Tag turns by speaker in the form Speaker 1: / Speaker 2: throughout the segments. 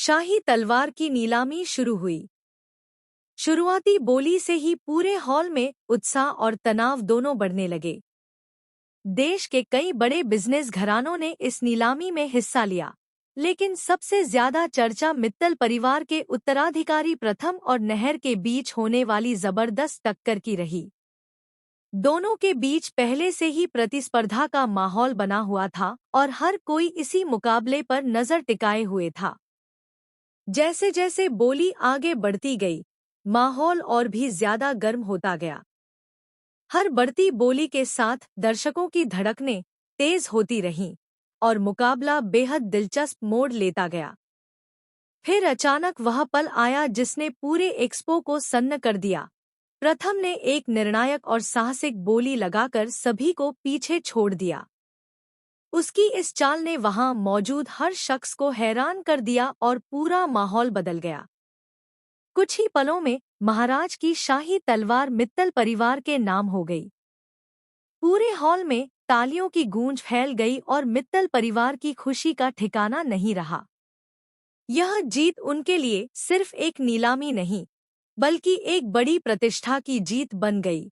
Speaker 1: शाही तलवार की नीलामी शुरू हुई। शुरुआती बोली से ही पूरे हॉल में उत्साह और तनाव दोनों बढ़ने लगे। देश के कई बड़े बिजनेस घरानों ने इस नीलामी में हिस्सा लिया, लेकिन सबसे ज्यादा चर्चा मित्तल परिवार के उत्तराधिकारी प्रथम और नहर के बीच होने वाली जबरदस्त टक्कर की रही। दोनों के बीच पहले से ही प्रतिस्पर्धा का माहौल बना हुआ था और हर कोई इसी मुकाबले पर नजर टिकाए हुए था। जैसे जैसे बोली आगे बढ़ती गई, माहौल और भी ज्यादा गर्म होता गया। हर बढ़ती बोली के साथ दर्शकों की धड़कनें तेज होती रहीं और मुकाबला बेहद दिलचस्प मोड़ लेता गया। फिर अचानक वह पल आया जिसने पूरे एक्सपो को सन्न कर दिया। प्रथम ने एक निर्णायक और साहसिक बोली लगाकर सभी को पीछे छोड़ दिया। उसकी इस चाल ने वहां मौजूद हर शख्स को हैरान कर दिया और पूरा माहौल बदल गया। कुछ ही पलों में महाराज की शाही तलवार मित्तल परिवार के नाम हो गई। पूरे हॉल में तालियों की गूंज फैल गई और मित्तल परिवार की खुशी का ठिकाना नहीं रहा। यह जीत उनके लिए सिर्फ एक नीलामी नहीं, बल्कि एक बड़ी प्रतिष्ठा की जीत बन गई।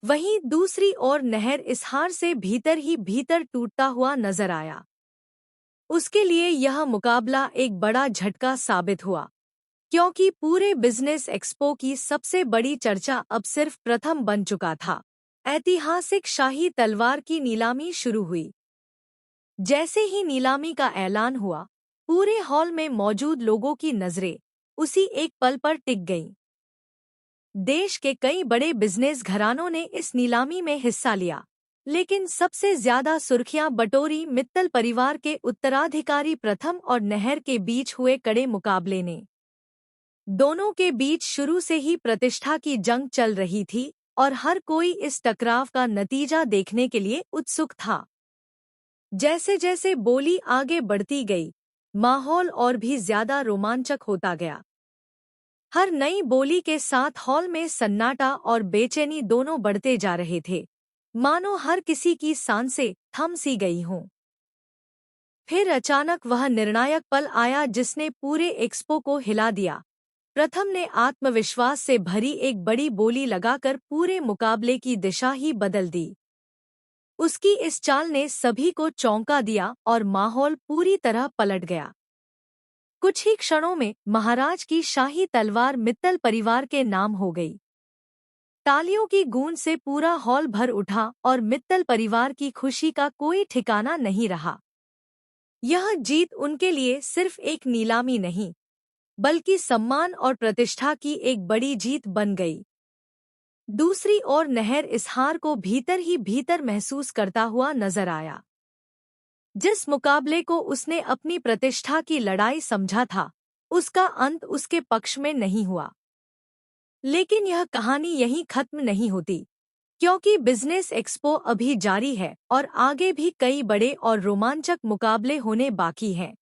Speaker 1: वहीं दूसरी ओर नहर इस हार से भीतर ही भीतर टूटता हुआ नजर आया। उसके लिए यह मुकाबला एक बड़ा झटका साबित हुआ, क्योंकि पूरे बिजनेस एक्सपो की सबसे बड़ी चर्चा अब सिर्फ प्रथम बन चुका था। ऐतिहासिक शाही तलवार की नीलामी शुरू हुई। जैसे ही नीलामी का ऐलान हुआ, पूरे हॉल में मौजूद लोगों की नजरें उसी एक पल पर टिक गईं। देश के कई बड़े बिजनेस घरानों ने इस नीलामी में हिस्सा लिया, लेकिन सबसे ज्यादा सुर्खियां बटोरी मित्तल परिवार के उत्तराधिकारी प्रथम और नहर के बीच हुए कड़े मुकाबले ने। दोनों के बीच शुरू से ही प्रतिष्ठा की जंग चल रही थी और हर कोई इस टकराव का नतीजा देखने के लिए उत्सुक था। जैसे जैसे बोली आगे बढ़ती गई, माहौल और भी ज्यादा रोमांचक होता गया। हर नई बोली के साथ हॉल में सन्नाटा और बेचैनी दोनों बढ़ते जा रहे थे, मानो हर किसी की सांसें थम सी गई हों। फिर अचानक वह निर्णायक पल आया जिसने पूरे एक्सपो को हिला दिया। प्रथम ने आत्मविश्वास से भरी एक बड़ी बोली लगाकर पूरे मुकाबले की दिशा ही बदल दी। उसकी इस चाल ने सभी को चौंका दिया और माहौल पूरी तरह पलट गया। कुछ ही क्षणों में महाराज की शाही तलवार मित्तल परिवार के नाम हो गई। तालियों की गूंज से पूरा हॉल भर उठा और मित्तल परिवार की खुशी का कोई ठिकाना नहीं रहा। यह जीत उनके लिए सिर्फ एक नीलामी नहीं, बल्कि सम्मान और प्रतिष्ठा की एक बड़ी जीत बन गई। दूसरी ओर नहर इस हार को भीतर ही भीतर महसूस करता हुआ नजर आया। जिस मुकाबले को उसने अपनी प्रतिष्ठा की लड़ाई समझा था, उसका अंत उसके पक्ष में नहीं हुआ। लेकिन यह कहानी यहीं खत्म नहीं होती, क्योंकि बिजनेस एक्सपो अभी जारी है और आगे भी कई बड़े और रोमांचक मुकाबले होने बाकी हैं।